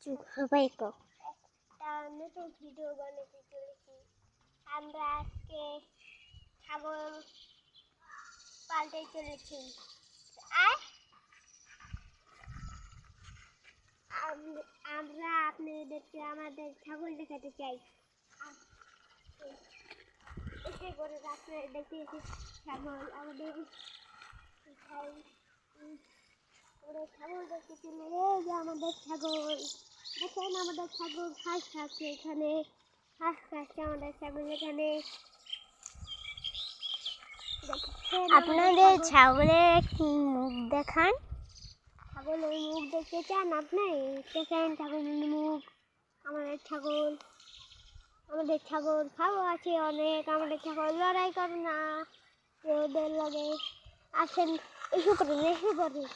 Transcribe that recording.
একটা নতুন ভিডিও বানাতে চলেছি। আমরা আজকে ছাগল পালতে চলেছি। আর আমরা আপনাদেরকে আমাদের ছাগল দেখাতে চাই। এসে করে আপনারা দেখতে ছাগল আমাদের ছাগল দেখতে চলে। এই যে আমাদের ছাগল, দেখেন আমাদের ছাগল ঘাস খাচ্ছে, এখানে ঘাস খাচ্ছে আমাদের ছাগল। এখানে আপনাদের ছাগলের একটি মুখ দেখান। ছাগলের মুখ দেখতে চান আপনি? দেখেন ছাগলের মুখ। আমাদের ছাগল ভালো আছে অনেক। আমাদের ছাগল লড়াই করে না, ওদের লগে আসেন, এসে করেন।